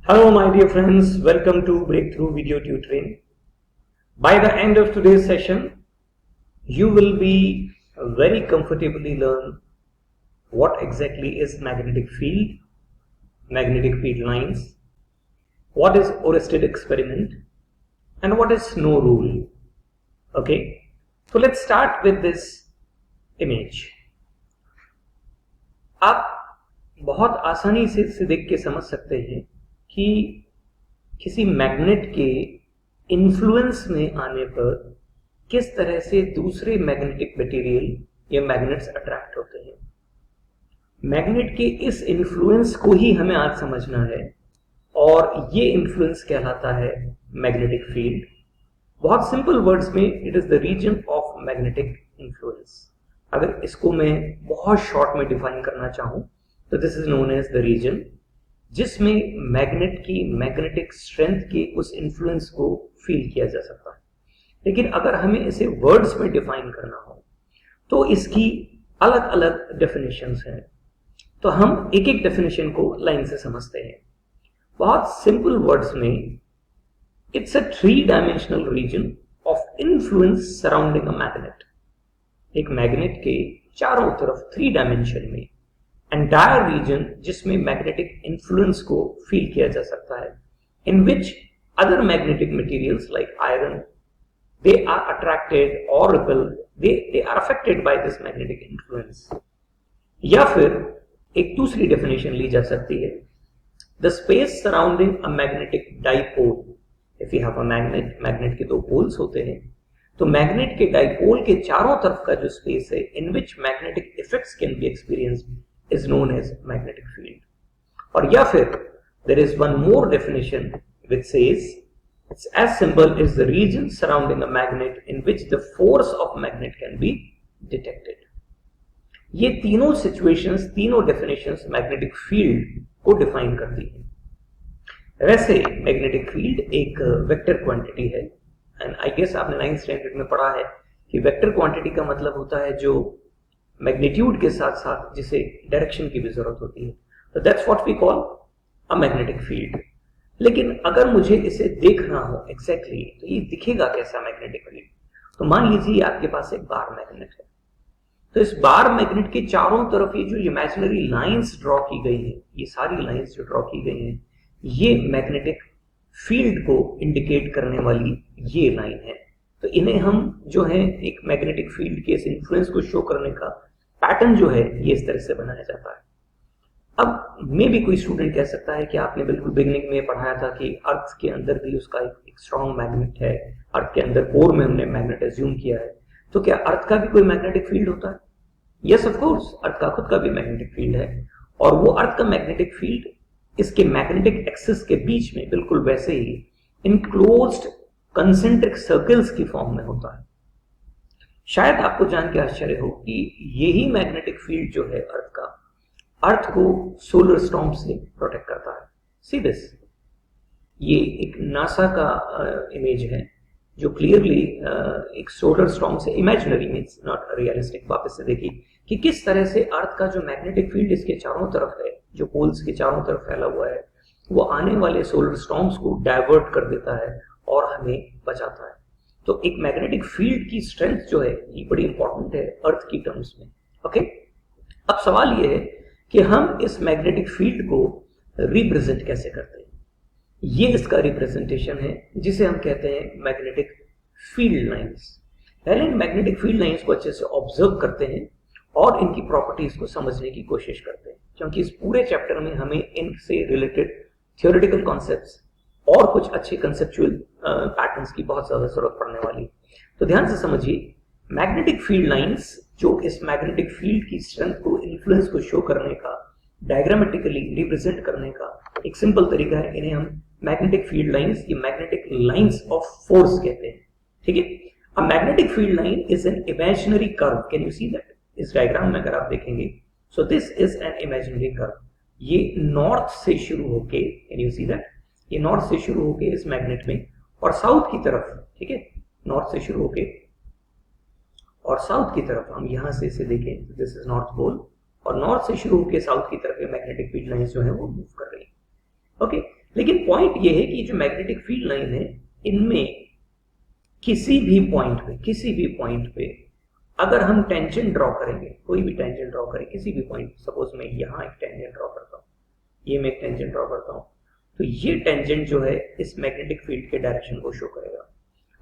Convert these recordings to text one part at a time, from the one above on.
Hello my dear friends, welcome to Breakthrough Video Tutoring. By the end of today's session, you will be very comfortably learn what exactly is magnetic field lines, what is Oersted experiment, and what is Snow rule. Okay, so let's start with this image. आप बहुत आसानी से इसे देख के समझ सकते हैं कि किसी मैग्नेट के इन्फ्लुएंस में आने पर किस तरह से दूसरे मैग्नेटिक मटेरियल या मैग्नेट्स अट्रैक्ट होते हैं। मैग्नेट के इस इन्फ्लुएंस को ही हमें आज समझना है और ये इन्फ्लुएंस कहलाता है मैग्नेटिक फील्ड। बहुत सिंपल वर्ड्स में it is the region of magnetic influence. अगर इसको मैं बहुत शॉर्ट में डिफाइन करना चाहूं तो this is known as the region जिसमें मैग्नेट की मैग्नेटिक स्ट्रेंथ के उस इन्फ्लुएंस को फील किया जा सकता है। लेकिन अगर हमें इसे वर्ड्स में डिफाइन करना हो तो इसकी अलग अलग डेफिनेशंस हैं। तो हम एक एक डेफिनेशन को लाइन से समझते हैं। बहुत सिंपल वर्ड्स में it's a 3 dimensional region of influence surrounding a magnet. एक मैग्नेट के चारों तरफ 3 डायमेंशन में एंटायर रीजन जिसमें मैग्नेटिक इन्फ्लुएंस को फील किया जा सकता है, in which other magnetic materials like iron they are attracted और repel, they are affected by this magnetic influence. या फिर एक दूसरी डेफिनेशन ली जा सकती है, the space surrounding a magnetic dipole. If you have a magnet के 2 पोल्स होते हैं तो मैग्नेट के डाइपोल के चारों तरफ का जो स्पेस है in which magnetic effects can be experienced is known as magnetic field. और या फिर there is one more definition which says it's as simple as the region surrounding a magnet in which the force of magnet can be detected. ये तीनों situations, तीनों definitions magnetic field को define करती हैं। वैसे magnetic field एक vector quantity है and I guess आपने 9th standard में पढ़ा है कि vector quantity का मतलब होता है जो मैग्नीट्यूड के साथ साथ जिसे डायरेक्शन की भी जरूरत होती है। तो that's what we call a magnetic field. लेकिन अगर मुझे इसे देखना हो एग्जैक्टली तो ये दिखेगा कैसा मैग्नेटिक फील्ड। तो मान लीजिए आपके पास एक बार मैग्नेट है, तो इस बार मैग्नेट के चारों तरफ ये जो इमेजिनरी लाइंस ड्रॉ की गई हैं, ये सारी लाइंस जो ड्रॉ की गई हैं ये मैग्नेटिक फील्ड को इंडिकेट करने वाली ये लाइन है। तो इन्हें हम जो है एक मैग्नेटिक फील्ड के इस इन्फ्लुएंस को शो करने का पैटर्न जो है ये इस तरह से बनाया जाता है। अब मे भी कोई स्टूडेंट कह सकता है कि आपने बिल्कुल बिगिनिंग में पढ़ाया था कि अर्थ के अंदर भी उसका एक स्ट्रॉन्ग मैग्नेट है, अर्थ के अंदर कोर में हमने मैग्नेट एज्यूम किया है, तो क्या अर्थ का भी कोई मैग्नेटिक फील्ड होता है? यस ऑफ कोर्स, अर्थ का खुद का भी मैग्नेटिक फील्ड है और वो अर्थ का मैग्नेटिक फील्ड इसके मैग्नेटिक एक्सिस के बीच में बिल्कुल वैसे ही इनक्लोज्ड कंसेंट्रिक सर्कल्स की फॉर्म में होता है। शायद आपको जान के आश्चर्य हो कि यही मैग्नेटिक फील्ड जो है अर्थ को सोलर स्टॉर्म से प्रोटेक्ट करता है। सी दिस, ये एक नासा का इमेज है जो क्लियरली एक सोलर स्टॉर्म से, इमेजिनरी मींस नॉट रियलिस्टिक, वापस से देखिए कि किस तरह से अर्थ का जो मैग्नेटिक फील्ड इसके चारों तरफ है, जो पोल्स के चारों तरफ फैला हुआ है, वो आने वाले सोलर स्टॉर्म्स को डाइवर्ट कर देता है और हमें बचाता है। तो एक मैग्नेटिक फील्ड की स्ट्रेंथ जो है ये बड़ी इंपॉर्टेंट है अर्थ की टर्म्स में। ओके, अब सवाल ये है कि हम इस मैग्नेटिक फील्ड को रिप्रेजेंट कैसे करते हैं। ये इसका रिप्रेजेंटेशन है जिसे हम कहते हैं मैग्नेटिक फील्ड लाइंस। पहले इन मैग्नेटिक फील्ड लाइंस को अच्छे से ऑब्जर्व करते हैं और इनकी प्रॉपर्टीज को समझने की कोशिश करते हैं, क्योंकि इस पूरे चैप्टर में हमें इनसे रिलेटेड थियोरेटिकल कॉन्सेप्ट्स और कुछ अच्छे कंसेप्चुअल पैटर्न्स की बहुत ज्यादा जरूरत पड़ने वाली। तो ध्यान से समझिए, मैग्नेटिक फील्ड लाइंस जो इस मैग्नेटिक फील्ड की स्ट्रेंथ को, इन्फ्लुएंस को शो करने का, डायग्रामेटिकली रिप्रेजेंट करने का एक सिंपल तरीका है। इन्हें हम मैग्नेटिक फील्ड लाइंस या मैग्नेटिक लाइंस ऑफ फोर्स कहते हैं। ठीक है, अ magnetic field line is an imaginary curve. Can you see that? इस डायग्राम में अगर आप देखेंगे, सो this is an imaginary curve. ये नॉर्थ से शुरू होके, कैन यू सी दैट, ये नॉर्थ से शुरू होके इस मैग्नेट में और साउथ की तरफ, ठीक है, नॉर्थ से शुरू होके और साउथ की तरफ हम यहां से इसे देखें, दिस इज नॉर्थ पोल, और नॉर्थ से शुरू होकर साउथ की तरफ मैग्नेटिक फील्ड लाइंस जो है वो मूव कर रही है। ओके, लेकिन पॉइंट ये है कि जो मैग्नेटिक फील्ड लाइन है इनमें किसी भी पॉइंट पे अगर हम टेंजेंट ड्रॉ करेंगे, कोई भी टेंजेंट ड्रॉ करें किसी भी पॉइंट, सपोज मैं यहाँ एक टेंजेंट ड्रॉ करता हूँ, ये मैं एक टेंजेंट ड्रॉ करता हूँ, तो ये टेंजेंट जो है इस मैग्नेटिक फील्ड के डायरेक्शन को शो करेगा।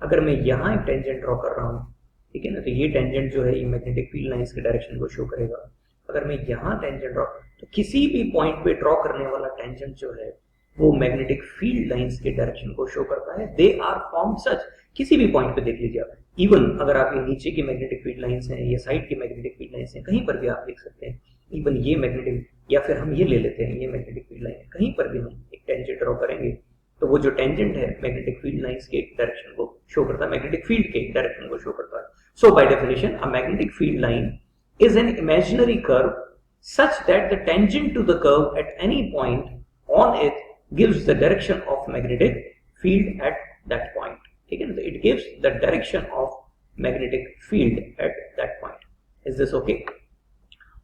अगर मैं यहाँ एक टेंजेंट ड्रॉ कर रहा हूँ, ठीक है ना, तो ये टेंजेंट जो है ये मैग्नेटिक फील्ड लाइंस के डायरेक्शन को शो करेगा। अगर मैं यहाँ टेंजेंट ड्रॉ, तो किसी भी पॉइंट पे ड्रॉ करने वाला टेंजेंट जो है वो मैग्नेटिक फील्ड लाइंस के डायरेक्शन को शो करता है। दे आर फॉर्म सच, किसी भी पॉइंट पे देख लीजिए आप, इवन अगर आप ये नीचे की मैग्नेटिक फील्ड लाइंस हैं या साइड की मैग्नेटिक फील्ड लाइंस हैं, कहीं पर भी आप देख सकते हैं, इवन ये मैग्नेटिक, या फिर हम ये ले लेते हैं, ये मैग्नेटिक फील्ड लाइन है, कहीं पर भी हम एक टेंजेंट ड्रॉ करेंगे तो वो जो टेंजेंट है मैग्नेटिक फील्ड लाइंस के डायरेक्शन को शो करता है, मैग्नेटिक फील्ड के डायरेक्शन को शो करता है। So by definition a magnetic field line is an imaginary curve such that the tangent to the curve at any point on it gives the direction of magnetic field at that point. ठीक है ना, it gives the direction of magnetic field at that point. Is this okay?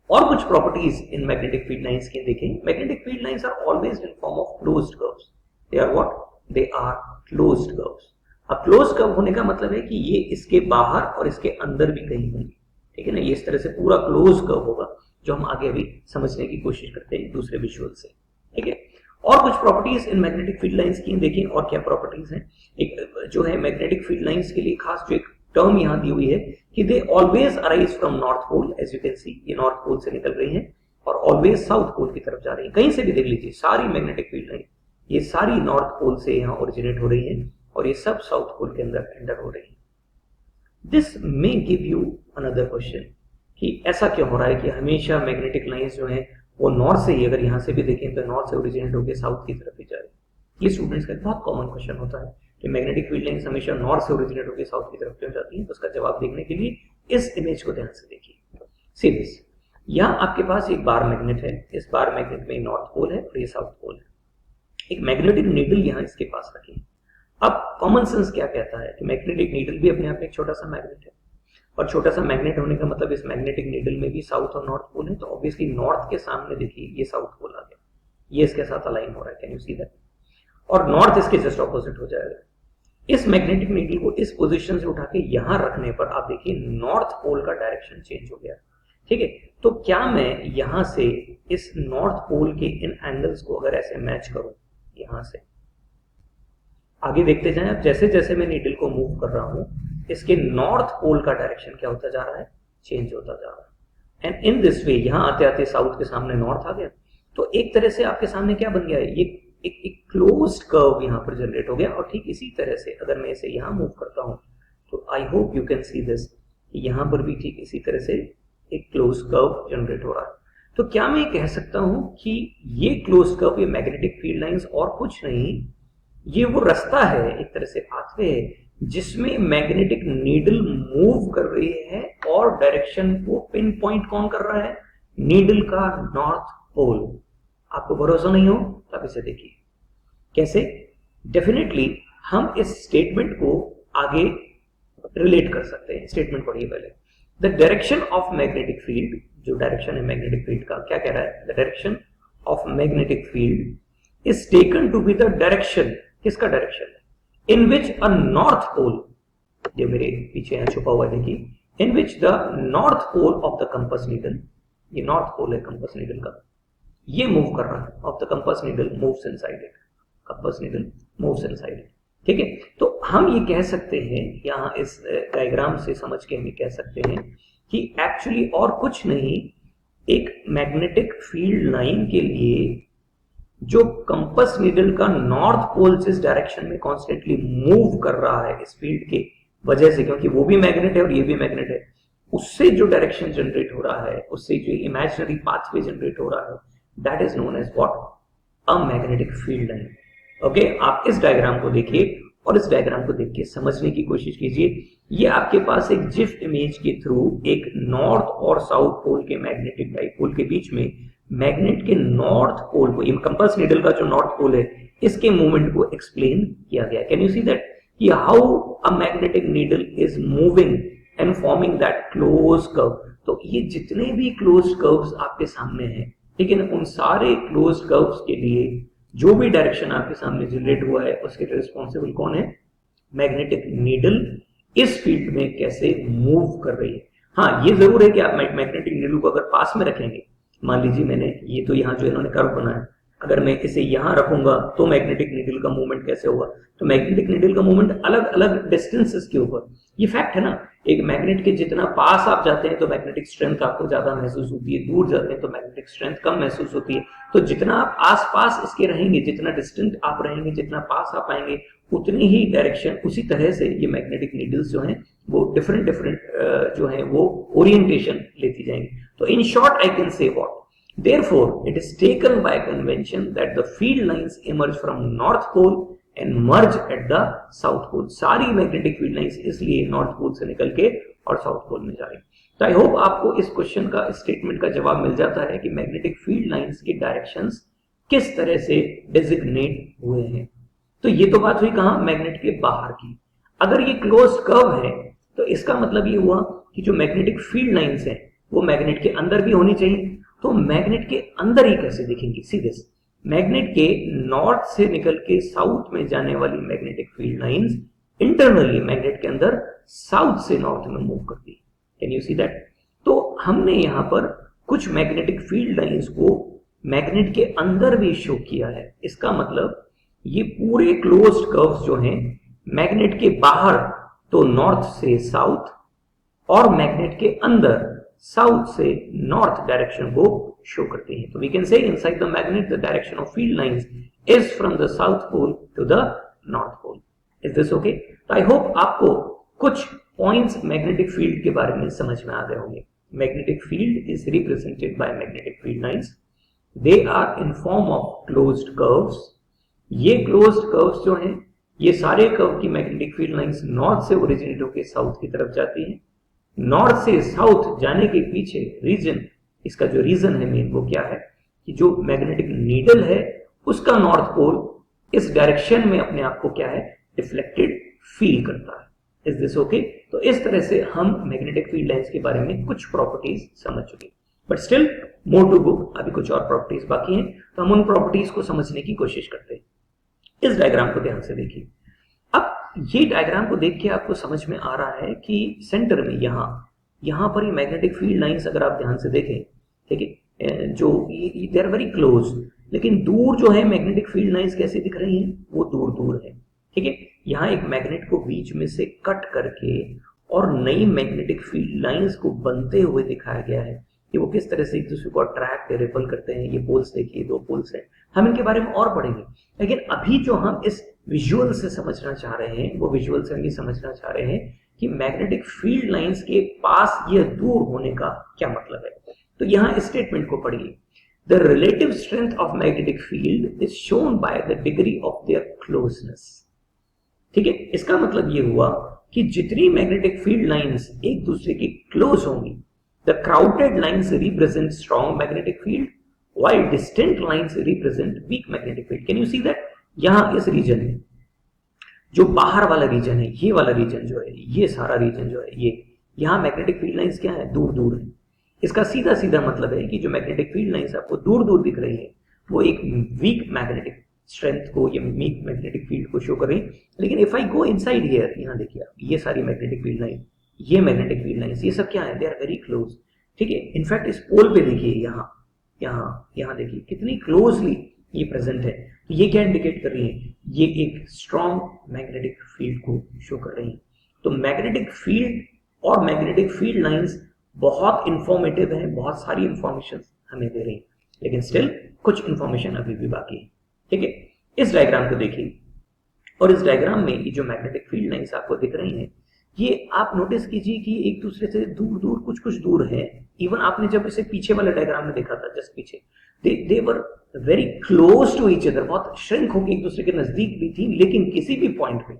और कुछ properties in magnetic field lines के देखें। Magnetic field lines are always in form of closed curves. They are what? They are closed curves. अब closed curve होने का मतलब है कि ये इसके बाहर और इसके अंदर भी कहीं होंगे, ठीक है ना, ये इस तरह से पूरा क्लोज कर्व होगा, जो हम आगे अभी समझने की कोशिश करते हैं दूसरे विजुअल से, ठीक है। और कुछ properties in magnetic field lines की देखें, और क्या प्रॉपर्टीज हैं। एक जो है मैग्नेटिक फील्ड लाइंस के लिए खास जो एक टर्म यहाँ दी हुई है कि they always arise from north pole, as you can see, ये नॉर्थ पोल से निकल रही है और ऑलवेज साउथ पोल की तरफ जा रही है। कहीं से भी देख लीजिए, सारी मैग्नेटिक फील्ड लाइन ये सारी नॉर्थ पोल से यहाँ ओरिजिनेट हो रही है और ये सब साउथ पोल के अंदर एंटर हो रही है। This may give you another question कि ऐसा क्यों हो रहा है कि हमेशा मैग्नेटिक लाइंस जो हैं वो नॉर्थ से ही, अगर यहाँ से भी देखें तो नॉर्थ से ओरिजिनेट होकर साउथ की तरफ ही जा रही है। ये स्टूडेंट्स का बहुत कॉमन क्वेश्चन होता है कि मैग्नेटिक फील्ड लाइंस हमेशा नॉर्थ से ओरिजिनेट होकर साउथ की तरफ क्यों जाती है। तो उसका जवाब देखने के लिए इस इमेज को ध्यान से देखिए। सी दिस, यहाँ आपके पास एक बार मैग्नेट है, इस बार मैग्नेट में नॉर्थ पोल है और ये साउथ पोल है। एक मैग्नेटिक नीडल यहाँ इसके पास रखें। अब कॉमन सेंस क्या कहता है कि मैग्नेटिक नीडल भी अपने आप में एक छोटा सा मैग्नेट है, और छोटा सा मैग्नेट होने का मतलब इस मैग्नेटिक नीडल में भी साउथ और नॉर्थ पोल है, तो ऑब्वियसली नॉर्थ के सामने देखिए ये साउथ पोल आ गया, ये इसके साथ अलाइन हो रहा है, कैन यू सी दैट, और नॉर्थ इसके जस्ट ऑपोजिट हो जाएगा। इस मैग्नेटिक नीडल को इस पोजीशन से उठा के यहां रखने पर आप देखिए नॉर्थ पोल का डायरेक्शन चेंज हो गया, ठीक है। तो क्या मैं यहां से इस नॉर्थ पोल के इन एंगल्स को अगर ऐसे मैच करूं, यहां से आगे देखते जाएं आप, जैसे जैसे मैं नीडल को मूव कर रहा हूं इसके नॉर्थ पोल का डायरेक्शन क्या होता जा रहा है, चेंज होता जा रहा है। एंड इन दिस वे यहां आते आते साउथ के सामने नॉर्थ आ गया, तो एक तरह से आपके सामने क्या बन गया है, ये एक क्लोज्ड कर्व यहां पर जनरेट हो गया। और ठीक इसी तरह से अगर मैं इसे यहां मूव करता हूं तो I hope you can see this, यहां पर भी ठीक इसी तरह से एक क्लोज कर्व जनरेट हो रहा है। तो क्या मैं कह सकता हूं कि ये क्लोज कर्व, ये मैग्नेटिक फील्ड लाइंस और कुछ नहीं, ये वो रास्ता है, एक तरह से पाथवे है जिसमें मैग्नेटिक नीडल मूव कर रही है और डायरेक्शन को पिन पॉइंट कौन कर रहा है, नीडल का नॉर्थ पोल। आपको भरोसा नहीं हो तो आप इसे देखिए कैसे। डेफिनेटली हम इस स्टेटमेंट को आगे रिलेट कर सकते हैं। स्टेटमेंट पढ़िए पहले। The direction of magnetic field, जो डायरेक्शन है मैग्नेटिक फील्ड का, क्या कह रहा है, the direction of magnetic field is taken to be the direction, किसका डायरेक्शन है, in which a north pole, जो मेरे पीछे यहाँ छुपा हुआ है देखिए, in which the north pole of the compass needle, ये नॉर्थ पोल है कंपास नीडल का, ये मूव कर रहा है, of the compass needle moves inside it, compass needle moves inside it, ठीक है। तो हम ये कह सकते हैं यहाँ इस डायग्राम से समझ के हम ये कह सकते हैं कि एक्चुअली और कुछ नहीं, एक मैग्नेटिक फील्ड लाइन के लिए जो कंपास नीडल का नॉर्थ पोल से इस डायरेक्शन में कॉन्स्टेंटली मूव कर रहा है इस फील्ड के वजह से, क्योंकि वो भी मैग्नेट है और ये भी मैग्नेट है, उससे जो डायरेक्शन जनरेट हो रहा है, उससे जो इमेजिनरी पाथवे जनरेट हो रहा है, that is known as what, a magnetic field line. Okay, आप इस डायग्राम को देखिए और इस डायग्राम को देख के समझने की कोशिश कीजिए। ये आपके पास एक जिफ इमेज के थ्रू एक नॉर्थ और साउथ पोल के मैग्नेटिक डाइपोल के बीच में मैग्नेट के नॉर्थ पोल को, कंपास नीडल का जो नॉर्थ पोल है, इसके मूवमेंट को एक्सप्लेन किया गया। कैन यू सी दैट कि how a magnetic needle is moving and forming that close curve. तो ये जितने भी क्लोज कर्व्स आपके सामने हैं, ठीक है ना, उन सारे क्लोज कर्व्स के लिए जो भी डायरेक्शन आपके सामने जनरेट हुआ है उसके रिस्पॉन्सिबल कौन है? मैग्नेटिक नीडल इस फील्ड में कैसे मूव कर रही है। हाँ, ये जरूर है कि आप मैग्नेटिक नीडल को अगर पास में रखेंगे, मान लीजिए मैंने ये तो यहाँ जो इन्होंने कर्व बनाया, अगर मैं इसे यहां रखूंगा तो मैग्नेटिक नीडल का मूवमेंट कैसे होगा? तो मैग्नेटिक नीडल का मूवमेंट अलग अलग डिस्टेंसेस के ऊपर, ये फैक्ट है ना। एक मैग्नेट के जितना पास आप जाते हैं तो मैग्नेटिक स्ट्रेंथ आपको ज्यादा महसूस होती है, दूर जाते हैं तो मैग्नेटिक स्ट्रेंथ कम महसूस होती है। तो जितना आप आसपास इसके रहेंगे, जितना डिस्टेंट आप रहेंगे, जितना पास आप आएंगे, उतनी ही डायरेक्शन, उसी तरह से ये मैग्नेटिक नीडल्स जो हैं वो डिफरेंट डिफरेंट जो है वो ओरिएंटेशन लेती जाएंगी। तो in short I can say what, therefore it is taken by convention that the field lines emerge from north pole and merge at the south pole। सारी मैग्नेटिक फील्ड लाइंस इसलिए north pole से निकल के और south pole में जा रही। तो आई होप आपको इस क्वेश्चन का, स्टेटमेंट का जवाब मिल जाता है कि मैग्नेटिक फील्ड लाइंस के डायरेक्शंस किस तरह से डेजिग्नेट हुए हैं। तो ये तो बात हुई कहां? मैग्नेट के बाहर की। अगर ये क्लोज्ड कर्व है तो इसका मतलब ये हुआ कि जो मैग्नेटिक फील्ड लाइंस है वो मैग्नेट के अंदर भी होनी चाहिए। तो मैग्नेट के अंदर ही कैसे दिखेंगी? सीधे मैग्नेट के नॉर्थ से निकल के साउथ में जाने वाली magnetic field lines internally magnet के अंदर साउथ से नॉर्थ में मूव करती है। Can you see that? तो हमने यहां पर कुछ मैग्नेटिक फील्ड लाइंस को मैग्नेट के अंदर भी शो किया है। इसका मतलब ये पूरे क्लोज्ड कर्व्स जो हैं मैग्नेट के बाहर तो नॉर्थ से साउथ और मैग्नेट के अंदर साउथ से नॉर्थ डायरेक्शन को शो करती हैं। तो we can say inside the magnet the direction of field lines is from the south pole to the north pole. Is this okay? तो आई होप आपको कुछ पॉइंट्स मैग्नेटिक फील्ड के बारे में समझ में आ गए होंगे। Magnetic field is represented by magnetic field lines. They are in form of closed curves. ये क्लोज्ड कर्व्स जो हैं, ये सारे कर्व की मैग्नेटिक फील्ड लाइंस नॉर्थ से ओरिजिनेट होकर साउथ की तरफ जाती हैं। नॉर्थ से साउथ जाने के पीछे रीजन, इसका जो रीजन है मेन वो क्या है कि जो मैग्नेटिक नीडल है उसका नॉर्थ पोल इस डायरेक्शन में अपने आप को क्या है, डिफ्लेक्टेड फील करता है। Is this okay? तो इस तरह से हम मैग्नेटिक फील्ड लाइंस के बारे में कुछ प्रॉपर्टीज समझ चुके, but still more to go. अभी कुछ और प्रॉपर्टीज बाकी हैं, तो हम उन प्रॉपर्टीज को समझने की कोशिश करते हैं। इस डायग्राम को ध्यान से देखिए। अब ये डायग्राम को देख के आपको समझ में आ रहा है कि सेंटर में यहां पर ये मैग्नेटिक फील्ड लाइंस अगर आप ध्यान से देखें, ठीक है, जो दे आर वेरी क्लोज, लेकिन दूर जो है मैग्नेटिक फील्ड लाइंस कैसे दिख रही हैं? वो दूर दूर है। ठीक है, यहाँ एक मैग्नेट को बीच में से कट करके और नई मैग्नेटिक फील्ड लाइंस को बनते हुए दिखाया गया है कि वो किस तरह से एक दूसरे को अट्रैक्ट रिपल करते हैं। ये पोल्स देखिए, 2 पोल्स हैं। हम इनके बारे में और पढ़ेंगे, लेकिन अभी जो हम इस विजुअल से समझना चाह रहे हैं वो विजुअल से हम ये समझना चाह रहे हैं कि मैग्नेटिक फील्ड लाइंस के पास या दूर होने का क्या मतलब है। तो यहाँ स्टेटमेंट को पढ़िए। The relative strength of magnetic field is shown by the degree of their closeness. ठीक है, इसका मतलब ये हुआ कि जितनी मैग्नेटिक फील्ड लाइंस एक दूसरे के क्लोज होंगी, the crowded lines represent strong magnetic field while distant lines represent weak magnetic field। Can you see that? यहां इस रीजन में जो बाहर वाला रीजन है, ये वाला रीजन जो है, ये सारा रीजन जो है, ये यहां मैग्नेटिक फील्ड लाइंस क्या है? दूर दूर है। इसका सीधा सीधा मतलब है कि जो मैग्नेटिक फील्ड लाइंस आपको दूर दूर दिख रही है वो एक वीक मैग्नेटिक स्ट्रेंथ को या वीक मैग्नेटिक फील्ड को शो कर रही है। लेकिन if I go inside here, यहां देखिए आप, ये सारी मैग्नेटिक फील्ड लाइन, ये मैग्नेटिक फील्ड लाइंस, ये सब क्या है? They are very close. ठीक है, इनफैक्ट इस पोल पे देखिए, यहाँ देखिए कितनी क्लोजली ये प्रेजेंट है। तो ये क्या इंडिकेट कर रही है? ये एक स्ट्रॉन्ग मैग्नेटिक फील्ड को शो कर रही है। तो मैग्नेटिक फील्ड और मैग्नेटिक फील्ड लाइंस बहुत इंफॉर्मेटिव है, बहुत सारी इंफॉर्मेशन हमें दे रही है, लेकिन स्टिल कुछ इंफॉर्मेशन अभी भी बाकी है। ठीक है, इस डायग्राम को देखिए, और इस डायग्राम में ये जो मैग्नेटिक फील्ड लाइंस आपको दिख रही हैं, ये आप नोटिस कीजिए कि एक दूसरे से दूर दूर, कुछ कुछ दूर है। इवन आपने जब इसे पीछे वाले डायग्राम में देखा था, जस्ट पीछे, they were very close to each other, बहुत श्रिंक होकर एक दूसरे के नजदीक भी थी, लेकिन किसी भी पॉइंट पे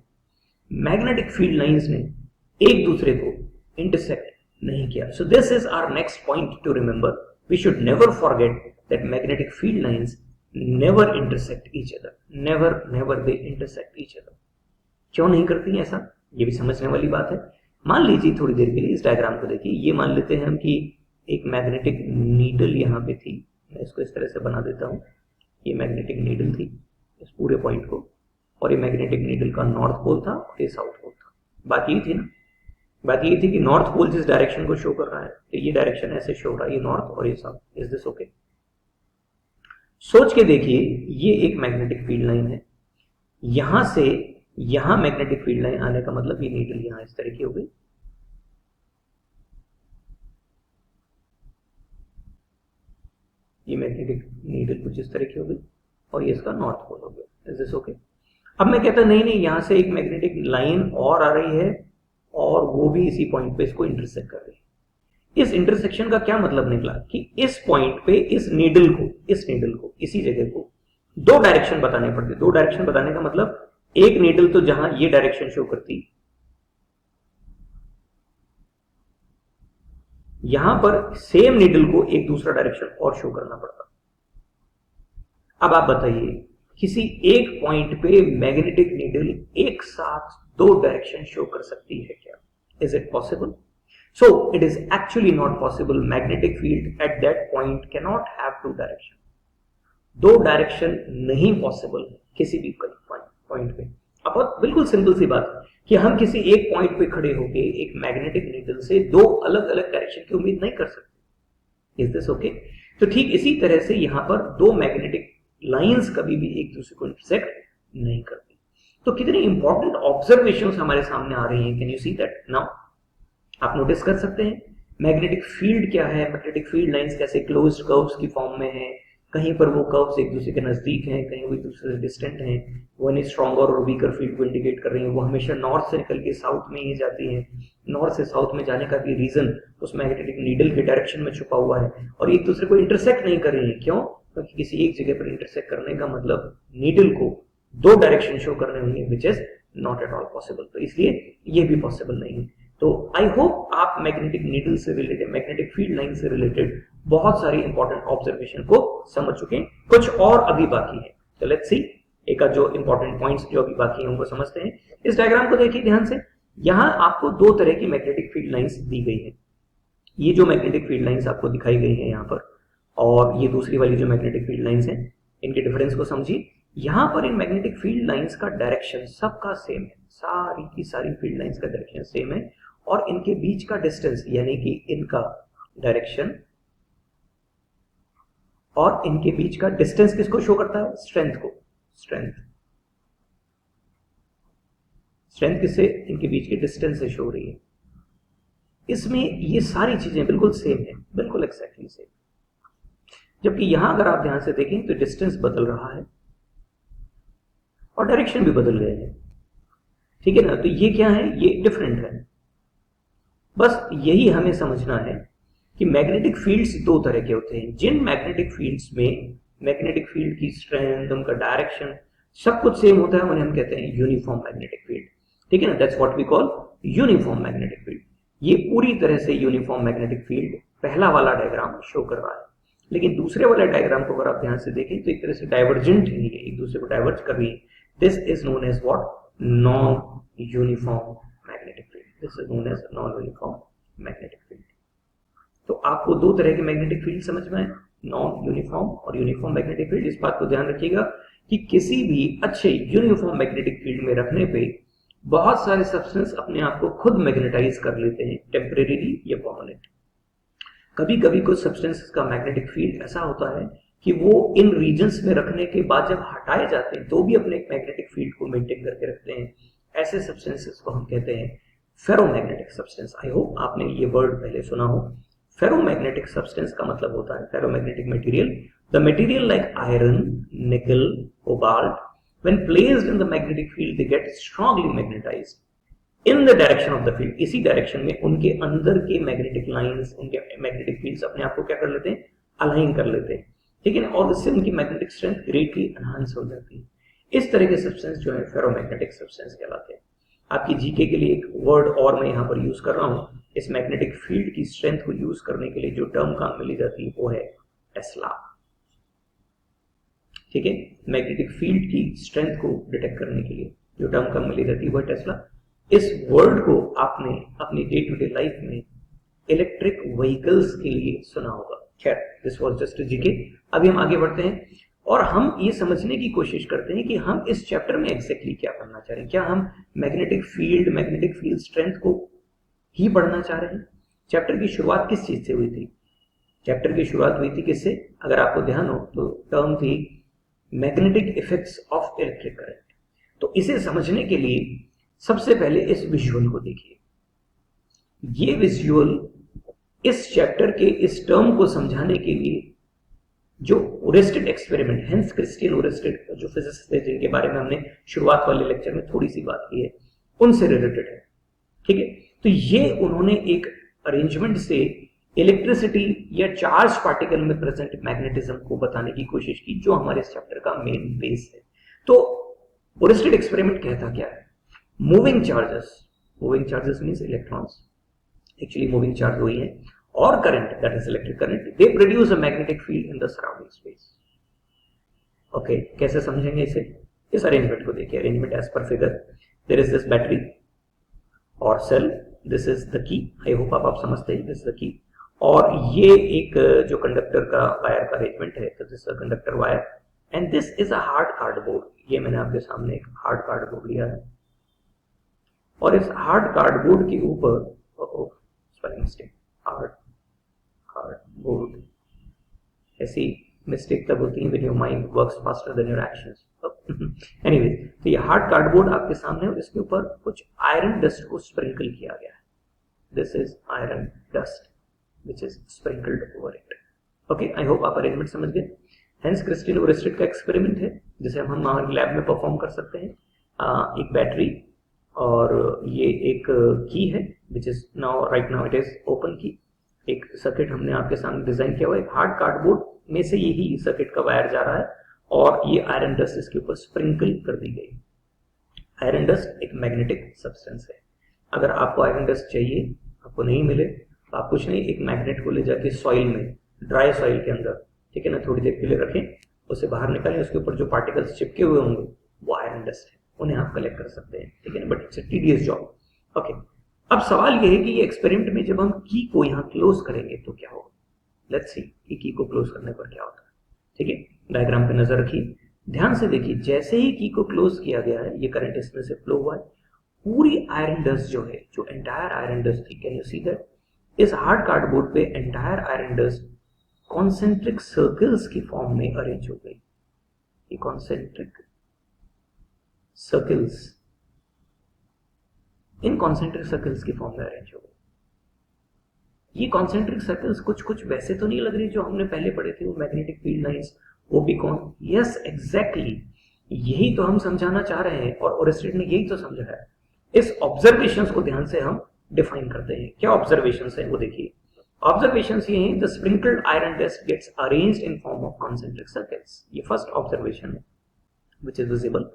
मैग्नेटिक फील्ड लाइंस ने एक दूसरे को इंटरसेक्ट नहीं किया। So this is our next point to remember. We should never forget that magnetic field lines never intersect each other, never they intersect each other. क्यों नहीं करती ऐसा, ये भी समझने वाली बात है। मान लीजिए थोड़ी देर के लिए इस डायग्राम को देखिए, ये मान लेते हैं हम कि एक मैग्नेटिक नीडल यहाँ पे थी। मैं इसको इस तरह से बना देता हूँ, ये मैग्नेटिक नीडल थी। पूरे पॉइंट को, और ये मैग्नेटिक नीडल का नॉर्थ पोल था और ये साउथ पोल था। बात ये थी ना, बात ये थी कि नॉर्थ पोल जिस डायरेक्शन को शो कर रहा है, तो ये डायरेक्शन ऐसे शो हो रहा है, ये नॉर्थ और ये साउथ। Is this okay? सोच के देखिए, ये एक मैग्नेटिक फील्ड लाइन है, यहां से यहां मैग्नेटिक फील्ड लाइन आने का मतलब ये नीडल यहां इस तरह की हो गई, ये मैग्नेटिक नीडल कुछ इस तरह की हो गई, और ये इसका नॉर्थ पोल हो गया। Is this okay? अब मैं कहता नहीं नहीं, यहां से एक मैग्नेटिक लाइन और आ रही है और वो भी इसी पॉइंट पे इसको इंटरसेक्ट कर रही है। इस इंटरसेक्शन का क्या मतलब निकला कि इस पॉइंट पे इस नीडल को इसी जगह को दो डायरेक्शन बताने पड़ते। दो डायरेक्शन बताने का मतलब एक नीडल तो जहां ये डायरेक्शन शो करती, यहां पर सेम नीडल को एक दूसरा डायरेक्शन और शो करना पड़ता। अब आप बताइए, किसी एक पॉइंट पे मैग्नेटिक नीडल एक साथ दो डायरेक्शन शो कर सकती है क्या? Is it possible? So it is actually not possible. Magnetic field at that point cannot have two direction. दो डायरेक्शन नहीं पॉसिबल किसी भी पॉइंट पे। अब बिल्कुल सिंपल सी बात कि हम किसी एक पॉइंट पे खड़े होके एक मैग्नेटिक नीडल से दो अलग अलग डायरेक्शन की उम्मीद नहीं कर सकते। Is this okay? तो ठीक इसी तरह से यहां पर दो मैग्नेटिक लाइंस कभी भी एक दूसरे को इंटरसेक्ट नहीं करती। तो कितनी इंपॉर्टेंट ऑब्जर्वेशंस हमारे सामने आ रही हैं। Can you see that now? आप नोटिस कर सकते हैं मैग्नेटिक फील्ड क्या है, मैग्नेटिक फील्ड लाइंस कैसे क्लोज्ड कर्व्स की फॉर्म में है, कहीं पर वो कर्व्स एक दूसरे के नजदीक हैं, कहीं वो एक दूसरे से डिस्टेंट हैं, वो यानी स्ट्रॉन्गर और वीकर फील्ड को इंडिकेट कर रही है। वो हमेशा नॉर्थ से निकल के साउथ में ही जाती है। नॉर्थ से साउथ में जाने का भी रीजन उस मैग्नेटिक नीडल के डायरेक्शन में छुपा हुआ है, और एक दूसरे को इंटरसेक्ट नहीं कर रही है। क्यों? क्योंकि किसी एक जगह पर इंटरसेक्ट करने का मतलब नीडल को दो डायरेक्शन शो करने होंगे, which is not at all possible. तो इसलिए ये भी पॉसिबल नहीं है। तो आई होप आप मैग्नेटिक नीडल से रिलेटेड, मैग्नेटिक फील्ड लाइन से रिलेटेड बहुत सारी इंपॉर्टेंट ऑब्जर्वेशन को समझ चुके हैं। कुछ और अभी बाकी है, तो लेट्स सी एक जो इंपॉर्टेंट पॉइंट्स जो अभी बाकी हैं उनको समझते हैं। इस डायग्राम को देखिए ध्यान से। यहां आपको दो तरह की मैग्नेटिक फील्ड लाइंस दी गई है। ये जो मैग्नेटिक फील्ड लाइंस आपको दिखाई गई है यहाँ पर, और ये दूसरी वाली जो मैग्नेटिक फील्ड लाइंस है, इनके डिफरेंस को समझिए। यहां पर इन मैग्नेटिक फील्ड लाइंस का डायरेक्शन सबका सेम है, सारी की सारी फील्ड लाइंस का डायरेक्शन सेम है, और इनके बीच का डिस्टेंस यानी कि इनका डायरेक्शन और इनके बीच का डिस्टेंस किसको शो करता है? स्ट्रेंथ को। स्ट्रेंथ किससे? इनके बीच के डिस्टेंस से शो हो रही है। इसमें ये सारी चीजें बिल्कुल सेम है, बिल्कुल एक्जैक्टली सेम। जबकि यहां अगर आप ध्यान से देखें तो डिस्टेंस बदल रहा है और डायरेक्शन भी बदल गए हैं। ठीक है ना? तो ये क्या है? ये डिफरेंट है। बस यही हमें समझना है कि मैग्नेटिक फील्ड्स दो तरह के होते हैं। जिन मैग्नेटिक फील्ड्स में मैग्नेटिक फील्ड की स्ट्रेंथ, उनका डायरेक्शन सब कुछ सेम होता है, उन्हें हम कहते हैं यूनिफॉर्म मैग्नेटिक फील्ड। ठीक है ना? That's what we call uniform magnetic field. ये पूरी तरह से यूनिफॉर्म मैग्नेटिक फील्ड पहला वाला डायग्राम शो कर रहा है। लेकिन दूसरे वाले डायग्राम को अगर आप ध्यान से देखें तो एक तरह से डाइवर्जेंट है, एक दूसरे को डाइवर्ज कर रही है। This is known as what? Non uniform magnetic field. This is known as non uniform magnetic field. तो आपको दो तरह के मैग्नेटिक फील्ड समझ में आए, नॉन यूनिफॉर्म और यूनिफॉर्म मैग्नेटिक फील्ड। इस बात को ध्यान रखिएगा कि किसी भी अच्छे यूनिफॉर्म मैग्नेटिक फील्ड में रखने पे बहुत सारे सब्सटेंस अपने आप को खुद मैग्नेटाइज कर लेते हैं, टेम्परेरीली या परमानेंट। कभी कभी कुछ सब्सटेंसेस का मैग्नेटिक फील्ड ऐसा होता है कि वो इन रीजन्स में रखने के बाद जब हटाए जाते हैं तो भी अपने मैग्नेटिक फील्ड को मेंटेन करके रखते हैं। ऐसे सब्सटेंसेस को हम कहते हैं फेरोमैग्नेटिक सब्सटेंस। आई होप आपने ये वर्ड पहले सुना हो। फेरोमैग्नेटिक सब्सटेंस का मतलब होता है ferromagnetic material, the material like iron, निकल, cobalt, when placed in the magnetic field they get strongly magnetized in the direction of the field। इसी डायरेक्शन में उनके अंदर के मैग्नेटिक लाइंस, उनके मैग्नेटिक फील्ड्स अपने आप को क्या कर लेते हैं? अलाइन कर लेते हैं। ठीक है ना? और इससे उनकी मैग्नेटिक स्ट्रेंथ ग्रेटली एनहांस हो जाती है। इस तरह के सब्सटेंस जो है फेरोमैग्नेटिक सब्सटेंस कहलाते हैं। आपकी जीके के लिए एक वर्ड और मैं यहाँ पर यूज कर रहा हूँ। इस मैग्नेटिक फील्ड की स्ट्रेंथ को यूज करने के लिए जो टर्म काम में ली जाती है वो है टेस्ला। ठीक है? मैग्नेटिक फील्ड की स्ट्रेंथ को डिटेक्ट करने के लिए जो टर्म काम में ली जाती है वो है टेस्ला। इस वर्ड को आपने अपनी डे टू डे लाइफ में इलेक्ट्रिक व्हीकल्स के लिए सुना होगा। खैर, दिस वाज जस्ट जीके। अभी हम आगे बढ़ते हैं और हम ये समझने की कोशिश करते हैं कि हम इस चैप्टर में एग्जैक्टली क्या करना चाह रहे हैं। क्या हम मैग्नेटिक फील्ड स्ट्रेंथ को ही पढ़ना चाह रहे हैं? चैप्टर की शुरुआत किस चीज से हुई थी? चैप्टर की शुरुआत हुई थी किससे? अगर आपको ध्यान हो तो टर्म थी magnetic effects of electric current. तो इसे समझने के लिए सबसे पहले इस विजुअल को देखिए। ये विजुअल इस चैप्टर के इस टर्म को समझाने के लिए जो Oersted experiment, hence Christian Oersted, जो फिजिसिस्ट थे जिनके बारे में हमने शुरुआत वाले लेक्चर में थोड़ी सी बात की है, उनसे रिलेटेड है। ठीक है, तो ये उन्होंने एक अरेंजमेंट से इलेक्ट्रिसिटी या चार्ज पार्टिकल में प्रेजेंट मैग्नेटिज्म को बताने की कोशिश की, जो हमारे इस चैप्टर का मेन बेस है। तो ओरेस्टेड एक्सपेरिमेंट कहता क्या है? Moving charges means electrons, actually moving charge वही है, और current, that is electric current, they produce a magnetic field in the surrounding space. Okay, कैसे समझेंगे इसे? इस अरेंजमेंट को देखिए। Arrangement as per figure, there is this battery और cell, this is the key. I hope आप समझते हैं, दिस इज द की। और ये एक जो कंडक्टर का वायर का अरेंजमेंट है, तो this is conductor wire and this is a hard cardboard. ये मैंने आपके सामने एक हार्ड कार्डबोर्ड लिया है और इस हार्ड कार्डबोर्ड के ऊपर स्पेलिंग मिस्टेक, हार्ड कार्डबोर्ड, ऐसी मिस्टेक तब होती है when your mind works faster than your actions. Anyway, तो ये हार्ड कार्डबोर्ड आपके सामने और इसके ऊपर कुछ आयरन डस्ट को स्प्रिंकल किया गया है। This is iron dust which is sprinkled over it. Okay, I hope आप अरेंजमेंट समझ गए। हेंस क्रिस्टियन ओरेस्टेड का एक्सपेरिमेंट है जिसे हम हमारे लैब में परफॉर्म कर सकते हैं। एक बैटरी और ये एक की है which is right now it is open की। एक सर्किट हमने आपके सामने डिजाइन किया हुआ, एक हार्ड कार्डबोर्ड में से यही सर्किट का वायर जा रहा है और ये आयरन डस्ट इसके ऊपर स्प्रिंकल कर दी गई। आयरन डस्ट एक मैग्नेटिक सब्सटेंस है। अगर आपको आयरन डस्ट चाहिए, आपको नहीं मिले, तो आप कुछ नहीं, एक मैग्नेट को ले जाके सॉइल में, ड्राई सॉइल के अंदर, ठीक है ना, थोड़ी देर के लिए रखें, उसे बाहर निकालें, उसके ऊपर जो पार्टिकल्स चिपके हुए होंगे वो आयरन डस्ट है, उन्हें आप कलेक्ट कर सकते हैं। ठीक है ना, but it's a tedious job. Okay, अब सवाल ये है कि ये एक्सपेरिमेंट में जब हम की को यहाँ क्लोज करेंगे तो क्या होगा? लेट्स सी कि की को क्लोज करने पर क्या होता है। ठीक है, डायग्राम पे नजर रखिए, ध्यान से देखिए। जैसे ही की को क्लोज किया गया है, ये करंट इसमें से फ्लो हुआ है, पूरी आयरन डस्ट जो है, जो एंटायर आयरन डस्ट थी, कैन यू सी दैट? इस हार्ड कार्डबोर्ड पे entire iron dust concentric circles की फॉर्म में अरेंज हो गई। ये concentric circles in concentric circles की फॉर्म में अरेंज हो गई। ये कॉन्सेंट्रिक सर्कल्स कुछ वैसे तो नहीं लग रही जो हमने पहले पढ़े थे, वो मैग्नेटिक फील्ड लाइंस, वो भी कौन? यस, एग्जैक्टली, यही तो हम समझाना चाह रहे हैं और ओरेस्टेड ने यही तो समझा है। इस ऑब्जर्वेशंस को ध्यान से हम डिफाइन करते हैं। क्या ऑब्जर्वेशंस हैं वो देखिए। ऑब्जर्वेशंस ये हैं, the sprinkled iron dust gets arranged in form of concentric circles. ये फर्स्ट ऑब्जर्वेशन है which is visible.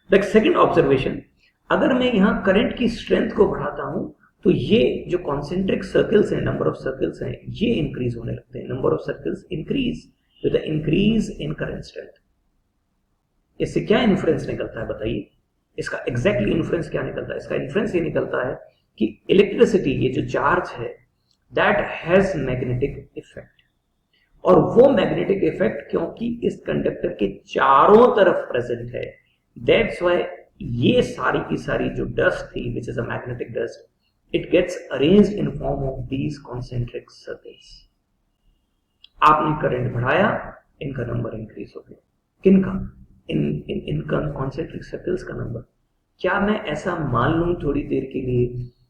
The second observation, अगर मैं यहाँ करंट की स्ट्रेंथ को बढ़ाता हूं तो ये जो कॉन्सेंट्रिक सर्कल्स हैं, नंबर ऑफ सर्कल्स हैं, ये इंक्रीज होने लगते हैं। Number of circles increase with the increase in current strength. इससे क्या इन्फ्लुएंस निकलता है बताइए? इसका एग्जैक्टली इन्फ्लुएंस क्या निकलता है? इसका इन्फ्लुएंस ये निकलता है कि इलेक्ट्रिसिटी, ये जो चार्ज है, दैट हैज मैग्नेटिक इफेक्ट, और वो मैग्नेटिक इफेक्ट क्योंकि इस कंडक्टर के चारों तरफ प्रेजेंट है, दैट्स व्हाई ये सारी की सारी जो डस्ट थी, which is a magnetic dust, it gets arranged in form of these concentric circles. आपने करंट बढ़ाया, इनका नंबर इंक्रीज हो गया। किनका? इन कॉन्सेंट्रिक सर्कल्स का नंबर। क्या मैं ऐसा मान लूं थोड़ी देर के लिए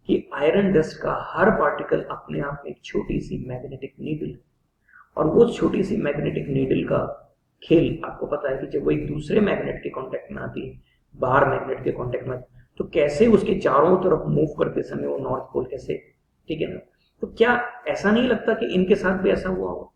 कि आयरन डस्ट का हर पार्टिकल अपने आप में एक छोटी सी मैग्नेटिक नीडल, और वो छोटी सी मैग्नेटिक नीडल का खेल आपको पता है कि जब वो एक दूसरे मैग्नेट के कांटेक्ट में आती है, बाहर मैग्नेट के कांटेक्ट में, तो कैसे उसके चारों तरफ मूव करते समय वो नॉर्थ पोल कैसे, ठीक है ना? तो क्या ऐसा नहीं लगता कि इनके साथ भी ऐसा हुआ हो?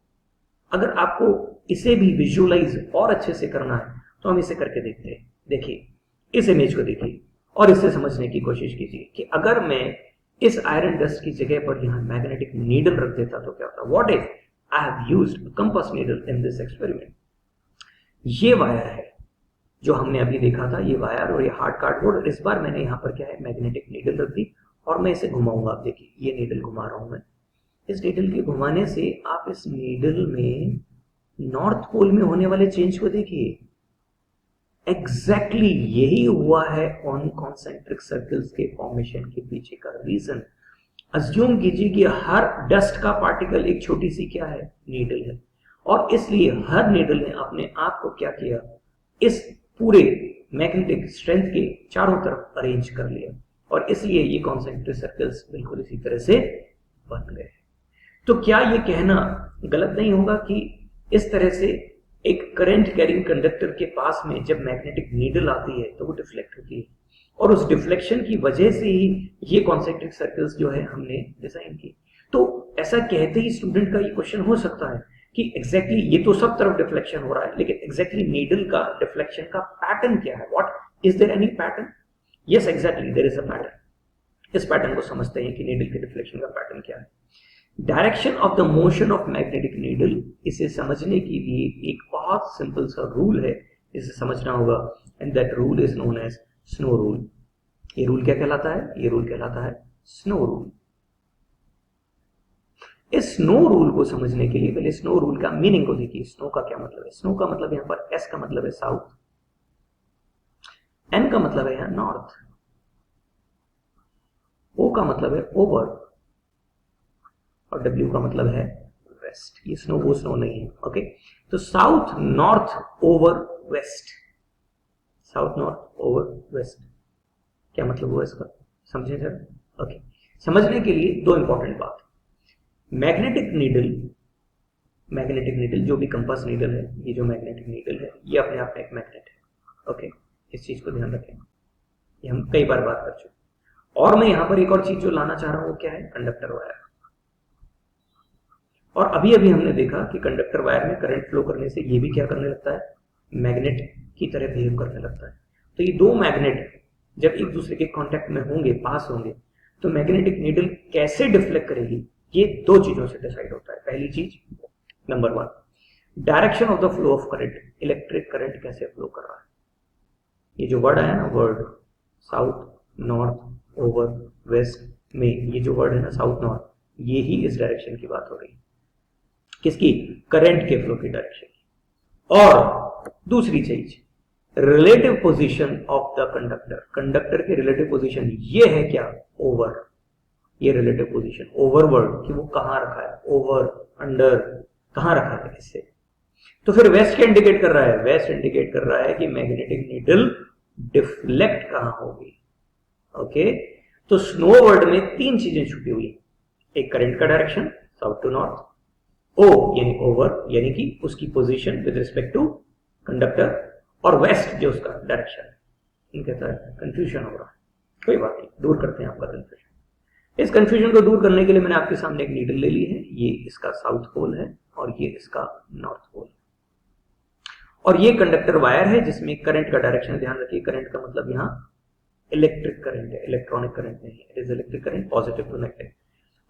अगर आपको इसे भी विजुअलाइज और अच्छे से करना है तो हम इसे करके देखते हैं। देखिए, इस इमेज को देखिए और इसे समझने की कोशिश कीजिए कि अगर मैं इस आयरन डस्ट की जगह पर यहाँ मैग्नेटिक नीडल रख देता तो क्या होता? What if I have used compass needle in this experiment? ये वायर है जो हमने अभी देखा था, ये वायर और ये हार्ड कार्डबोर्ड। इस बार मैंने यहाँ पर क्या है, मैग्नेटिक नीडल रख दी और मैं इसे घुमाऊंगा। आप देखिए, ये नीडल घुमा रहा हूं मैं। इस नीडल के घुमाने से आप इस नीडल में नॉर्थ पोल में होने वाले चेंज को देखिए, एग्जैक्टली यही हुआ है ऑन कॉन्सेंट्रिक सर्कल्स के फॉर्मेशन के पीछे का रीजन। अज्यूम कीजिए कि हर डस्ट का पार्टिकल एक छोटी सी क्या है, नीडल है, और इसलिए हर नीडल ने अपने आप को क्या किया, इस पूरे मैग्नेटिक स्ट्रेंथ के चारों तरफ अरेंज कर लिया, और इसलिए ये कॉन्सेंट्रिक सर्कल्स बिल्कुल इसी तरह से बन गए। तो क्या ये कहना गलत नहीं होगा कि इस तरह से एक करंट कैरिंग कंडक्टर के पास में जब मैग्नेटिक नीडल आती है तो वो डिफ्लेक्ट होती है, और उस डिफ्लेक्शन की वजह से ही ये कॉन्सेंट्रिक सर्कल्स जो है हमने डिजाइन की। तो ऐसा कहते ही स्टूडेंट का ये क्वेश्चन हो सकता है कि एग्जैक्टली ये तो सब तरफ डिफ्लेक्शन हो रहा है, लेकिन एग्जैक्टली नीडल का डिफ्लेक्शन का पैटर्न क्या है, what is there any pattern? Yes, exactly there is a pattern. इस पैटर्न को समझते हैं कि नीडल के डिफ्लेक्शन का पैटर्न क्या है। Direction of the motion of magnetic needle, इसे समझने के लिए एक बहुत सिंपल सा रूल है, इसे समझना होगा, and that rule is known as snow rule. ये रूल क्या कहलाता है? ये रूल कहलाता है स्नो रूल। इस स्नो रूल को समझने के लिए पहले स्नो रूल का मीनिंग को देखिए। स्नो का क्या मतलब है? स्नो का मतलब यहां पर एस का मतलब है साउथ, एन का मतलब है यहां नॉर्थ, ओ का मतलब है ओवर, और डब्ल्यू का मतलब है वेस्ट। ये स्नो वो स्नो नहीं है, ओके। तो south north over west, south north over west, क्या मतलब हुआ इसका, समझे जरा। ओके, समझने के लिए दो इंपॉर्टेंट बात। मैग्नेटिक नीडल जो भी कंपास नीडल है, ये जो मैग्नेटिक नीडल है ये अपने आप में एक मैग्नेट है, ओके। इस चीज को ध्यान रखें, ये हम कई बार बात कर चुके। और मैं यहां पर एक और चीज जो लाना चाह रहा हूं वो क्या है, कंडक्टर वायर। और अभी अभी हमने देखा कि कंडक्टर वायर में करंट फ्लो करने से ये भी क्या करने लगता है, मैग्नेट की तरह बिहेव करने लगता है। तो ये दो मैग्नेट जब एक दूसरे के कांटेक्ट में होंगे, पास होंगे, तो मैग्नेटिक नीडल कैसे डिफ्लेक्ट करेगी, ये दो चीजों से डिसाइड होता है। पहली चीज, number one, direction of the flow of current, electric current कैसे फ्लो कर रहा है। ये जो वर्ड आया ना, word south north over west में, ये जो वर्ड है ना साउथ नॉर्थ, ये ही इस डायरेक्शन की बात हो रही है, किसकी, करंट के फ्लो की डायरेक्शन की। और दूसरी चीज, relative position of the conductor, conductor की रिलेटिव पोजीशन, ये है क्या, ओवर, ये रिलेटिव पोजीशन, ओवर वर्ड कि वो कहां रखा है, ओवर अंडर कहां रखा है इससे। तो फिर वेस्ट क्या इंडिकेट कर रहा है, वेस्ट इंडिकेट कर रहा है कि मैग्नेटिक नीडल डिफ्लेक्ट कहां होगी, ओके। तो स्नो वर्ड में तीन चीजें छुपी हुई है, एक करंट का direction south to north, O यानी ओवर यानी कि उसकी position with respect to conductor, और वेस्ट जो उसका डायरेक्शन है। इनके तरह कंफ्यूजन हो रहा है, कोई बात नहीं, दूर करते हैं आपका कंफ्यूजन। इस कंफ्यूजन को दूर करने के लिए मैंने आपके सामने एक नीडल ले ली है, ये इसका साउथ पोल है और ये इसका नॉर्थ पोल है, और ये कंडक्टर वायर है जिसमें करंट का डायरेक्शन, ध्यान रखिए करंट का मतलब यहाँ इलेक्ट्रिक करंट है, इलेक्ट्रॉनिक करंट नहीं है, it is electric current, positive to negative.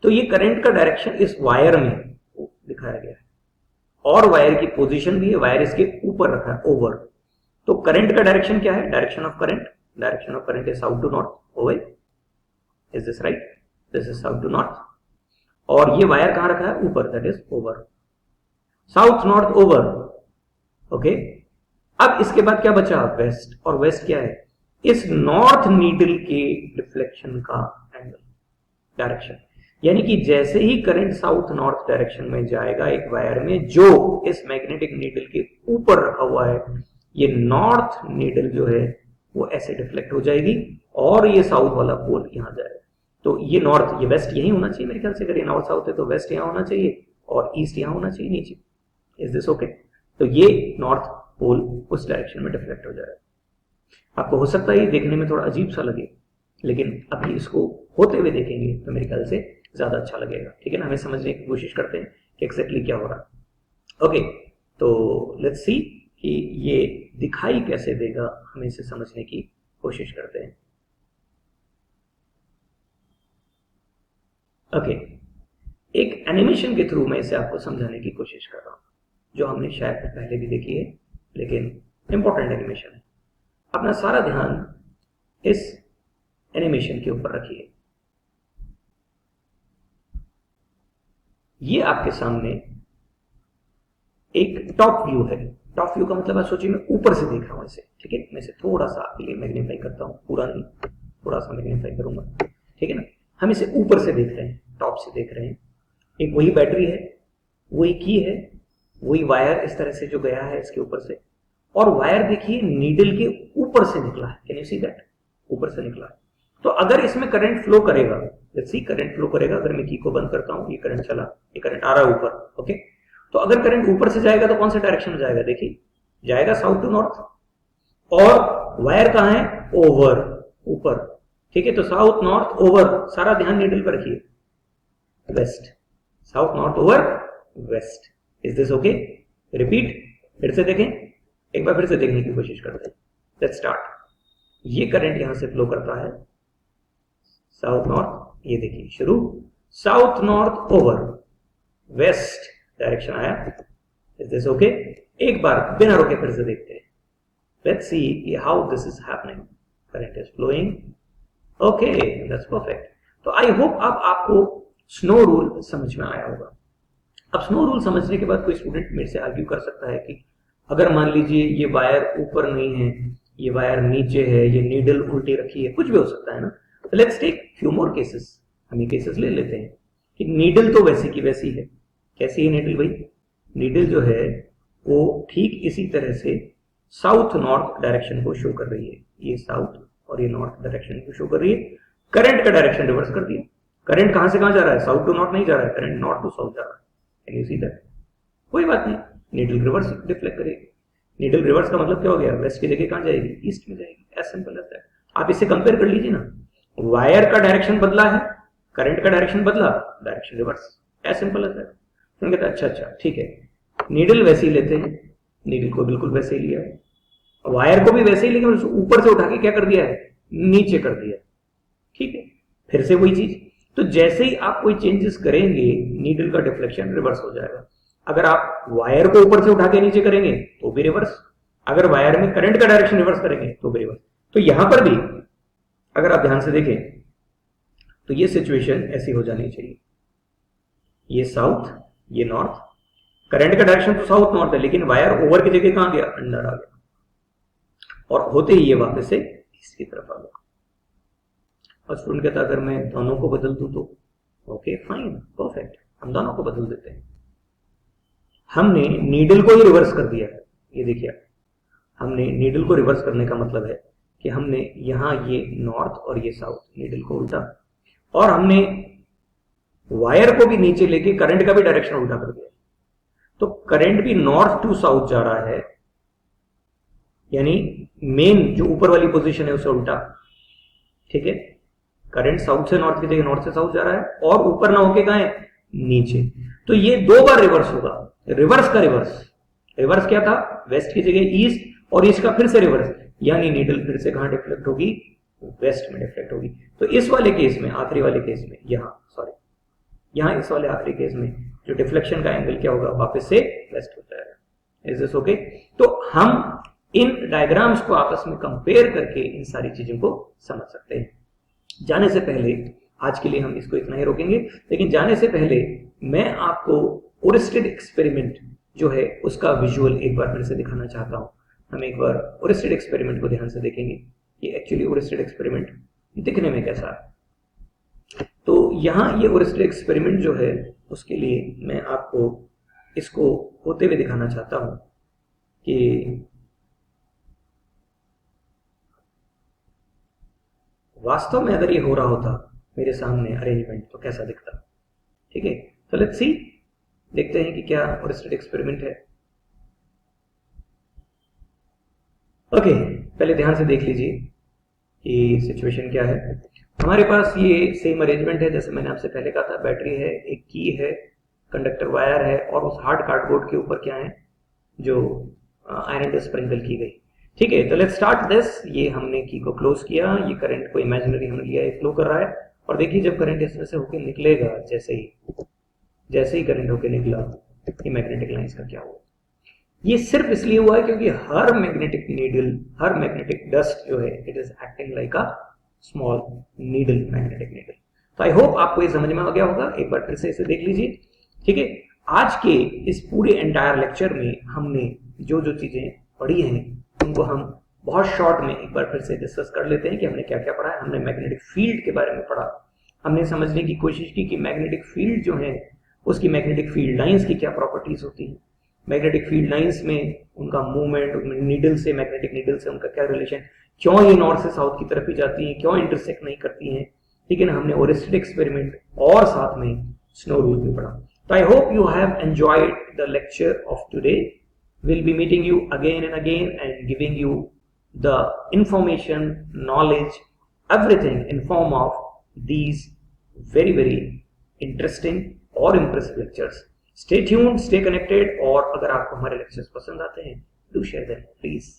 तो ये करंट का डायरेक्शन इस वायर में दिखाया गया है, और वायर की पोजीशन भी है, वायर इसके ऊपर रखा है, ओवर। तो करंट का डायरेक्शन क्या है, direction of current is south to north, over, is this right, this is south to north, और ये वायर कहां रखा है, ऊपर, that is over, south north over, okay. अब इसके बाद क्या बचा, वेस्ट, और वेस्ट क्या है, इस नॉर्थ नीडल के डिफ्लेक्शन का एंगल, डायरेक्शन, यानी कि जैसे ही करंट साउथ नॉर्थ डायरेक्शन में जाएगा एक वायर में जो इस मैग्नेटिक नीडल के ऊपर रखा हुआ है, ये नॉर्थ नीडल जो है वो ऐसे डिफ्लेक्ट हो जाएगी, और ये साउथ वाला पोल यहां जाएगा। तो ये नॉर्थ, ये वेस्ट यही होना चाहिए मेरे ख्याल से, अगर ये नॉर्थ साउथ है तो वेस्ट यहां होना चाहिए और ईस्ट यहां होना चाहिए नीचे, इज दिस ओके। तो ये नॉर्थ पोल उस डायरेक्शन में डिफ्लेक्ट हो जाएगा। आपको हो सकता है ये देखने में थोड़ा अजीब सा लगे, लेकिन अभी इसको होते हुए देखेंगे तो मेरे ख्याल से ज्यादा अच्छा लगेगा, ठीक है ना। हमें समझने की कोशिश करते हैं कि एक्जैक्टली क्या हो रहा है, ओके। तो लेट्स सी कि ये दिखाई कैसे देगा, हमें इसे समझने की कोशिश करते हैं, ओके। एक एनिमेशन के थ्रू मैं इसे आपको समझाने की कोशिश कर रहा हूं, जो हमने शायद पहले भी देखी है, लेकिन इंपॉर्टेंट एनिमेशन है। अपना सारा ध्यान इस एनिमेशन के ऊपर रखिए। ये आपके सामने एक टॉप व्यू है। टॉप व्यू का मतलब आप सोचिए मैं ऊपर से देख रहा हूं इसे, ठीक है। मैं इसे थोड़ा सा आपके लिए मैग्नीफाई करता हूं, पूरा नहीं, थोड़ा सा मैग्नीफाई करूंगा, ठीक है ना। हम इसे ऊपर से देख रहे हैं, टॉप से देख रहे हैं। एक वही बैटरी है, वही की है, वही वायर इस तरह से जो गया है इसके ऊपर से, और वायर देखिए नीडल के ऊपर से निकला है। Can you see that? ऊपर से निकला है। तो अगर इसमें करंट फ्लो करेगा, लेट्स सी करंट फ्लो करेगा, अगर मैं की को बंद करता हूं, ये करंट चला, ये करंट आ रहा है ऊपर, ओके। तो अगर करंट ऊपर से जाएगा तो कौन से डायरेक्शन में जाएगा? देखिए जाएगा साउथ टू नॉर्थ, और वायर कहां है? ओवर, ऊपर, ठीक है। तो साउथ नॉर्थ ओवर, सारा ध्यान नीडल पर रखिए, west, south north over west. Is this okay? Repeat, फिर से देखें, एक बार फिर से देखने की कोशिश करते हैं। Let's start. ये करंट यहां से फ्लो करता है साउथ नॉर्थ, ये देखिए शुरू, south north over west direction आया। Is this okay? एक बार बिना रोके फिर से देखते हैं। Let's see how this is happening. Current is flowing, okay, that's perfect. तो आई होप अब आपको स्नो रूल समझ में आया होगा। अब स्नो रूल समझने के बाद कोई स्टूडेंट मेरे से आर्ग्यू कर सकता है कि अगर मान लीजिए ये वायर ऊपर नहीं है, ये वायर नीचे है, ये नीडल उल्टी रखी है, कुछ भी हो सकता है ना। तो let's take few more cases. हम ये केसेस ले लेते हैं कि नीडल तो वैसी की वैसी है। कैसी है नीडल भाई? नीडल जो है वो ठीक इसी तरह से साउथ नॉर्थ डायरेक्शन को शो कर रही है। ये साउथ और ये नॉर्थ डायरेक्शन को शो कर रही है। करंट का डायरेक्शन रिवर्स कर दिया। करंट कहां से कहां जा रहा है? साउथ टू नॉर्थ नहीं जा रहा है, करंट नॉर्थ टू साउथ जा रहा है। Can you see that? कोई बात नहीं, नीडल रिवर्स डिफ्लेक्ट करेगी। नीडल रिवर्स का मतलब क्या हो गया? वेस्ट की जगह कहां जाएगी? ईस्ट में जाएगी। As simple as that. आप इसे कंपेयर कर लीजिए ना, वायर का डायरेक्शन बदला है, करंट का डायरेक्शन बदला, direction reverse. As simple as that. तो कहते हैं अच्छा ठीक है, नीडल वैसे ही लेते हैं, नीडल को बिल्कुल वैसे ही लिया है, वायर को भी वैसे ही, लेकिन ऊपर से उठा के क्या कर दिया है? नीचे कर दिया, ठीक है। फिर से वही चीज। तो जैसे ही आप कोई चेंजेस करेंगे, नीडल का डिफ्लेक्शन रिवर्स हो जाएगा। अगर आप वायर को ऊपर से उठा के नीचे करेंगे तो भी रिवर्स, अगर वायर में करंट का डायरेक्शन रिवर्स करेंगे तो भी रिवर्स। तो यहां पर भी अगर आप ध्यान से देखें तो ये सिचुएशन ऐसी हो जानी चाहिए, ये साउथ, ये नॉर्थ, करंट का डायरेक्शन तो साउथ नॉर्थ है, लेकिन वायर ओवर की जगह कहां गया? अंदर आ गया, और होते ही ये वापस से इसकी तरफ आ गया। और स्टूडेंट कहता अगर मैं दोनों को बदल दूं तो? ओके फाइन, परफेक्ट, हम दोनों को बदल देते हैं। हमने नीडल को ही रिवर्स कर दिया है। ये देखिए, हमने नीडल को रिवर्स करने का मतलब है कि हमने यहां ये नॉर्थ और ये साउथ, नीडल को उल्टा, और हमने वायर को भी नीचे लेके करंट का भी डायरेक्शन उल्टा कर दिया। तो करंट भी नॉर्थ टू साउथ जा रहा है, यानी मेन जो ऊपर वाली पोजीशन है उसे उल्टा, ठीक है। करंट साउथ से नॉर्थ की जगह नॉर्थ से साउथ जा रहा है, और ऊपर ना होके कहां है? नीचे। तो ये दो बार रिवर्स होगा, रिवर्स का रिवर्स। रिवर्स क्या था? वेस्ट की जगह ईस्ट, और ईस्ट का फिर से रिवर्स, यानी नीडल फिर से कहां डिफ्लेक्ट होगी? वेस्ट में डिफ्लेक्ट होगी। तो इस वाले केस में, आखिरी वाले केस में, यहां इस वाले आखिरी केस में जो डिफ्लेक्शन का एंगल क्या होगा? वापस से वेस्ट हो जाएगा। Is this okay? तो हम इन डायग्राम्स को आपस में कंपेयर करके इन सारी चीजों को समझ सकते हैं। जाने से पहले, आज के लिए हम इसको इतना ही रोकेंगे, लेकिन जाने से पहले मैं आपको ओरिस्टेड एक्सपेरिमेंट जो है उसका विजुअल एक बार फिर से दिखाना चाहता हूं। हम एक बार ओरिस्टेड एक्सपेरिमेंट को ध्यान से देखेंगे कि एक्चुअली ओरिस्टेड एक्सपेरिमेंट दिखने में कैसा है। तो यहां ये ओरिस्टेड एक्सपेरिमेंट जो है उसके लिए मैं आपको इसको होते हुए दिखाना चाहता हूं कि वास्तव में अगर ये हो रहा होता मेरे सामने अरेंजमेंट तो कैसा दिखता, ठीक है। तो लेट्स सी, देखते हैं कि क्या ओरिस्टेड एक्सपेरिमेंट है। ओके, पहले ध्यान से देख लीजिए कि सिचुएशन क्या है। हमारे पास ये सेम अरेंजमेंट है जैसे मैंने आपसे पहले कहा था। बैटरी है, एक की है, कंडक्टर वायर है, और उस हार्ड कार्डबोर्ड के ऊपर क्या है? जो आयरन स्प्रिंकल की गई, ठीक है। तो लेट्स स्टार्ट दिस। ये हमने की को क्लोज किया, ये करंट को इमेजिनरी हमने लिया, ये फ्लो कर रहा है, और देखिए जब करंट इसमें से होकर निकलेगा, जैसे ही करंट होकर निकला, ये मैग्नेटिक लाइंस का क्या हुआ? ये सिर्फ इसलिए हुआ है क्योंकि हर मैग्नेटिक नीडल, हर मैग्नेटिक डस्ट जो है, it is acting like a small needle, magnetic needle. तो आई होप आपको ये समझ में आ गया होगा। एक बार फिर से इसे देख लीजिए, ठीक है। आज के इस पूरे एंटायर लेक्चर में हमने जो जो चीजें पढ़ी हैं उनको हम बहुत शॉर्ट में एक बार फिर से डिस्कस कर लेते हैं कि हमने क्या क्या पढ़ा है। हमने मैग्नेटिक फील्ड के बारे में पढ़ा, हमने समझने की कोशिश की कि मैग्नेटिक फील्ड जो है उसकी मैग्नेटिक फील्ड लाइंस की क्या प्रॉपर्टीज होती हैं, मैग्नेटिक फील्ड लाइंस में उनका मूवमेंट, नीडल से, मैग्नेटिक नीडल से उनका क्या रिलेशन, क्यों ये नॉर्थ से साउथ की तरफ ही जाती हैं, क्यों इंटरसेक्ट नहीं करती हैं। ठीक है ना, हमने ओरेस्टेड एक्सपेरिमेंट और साथ में स्नो रूल भी पढ़ा। तो I hope you have enjoyed the lecture of today. We'll be meeting you again and again and giving you the information, knowledge, everything in form of these very, very interesting और impressive lectures. Stay tuned, stay connected और अगर आपको हमारे lectures पसंद आते हैं, do share them please.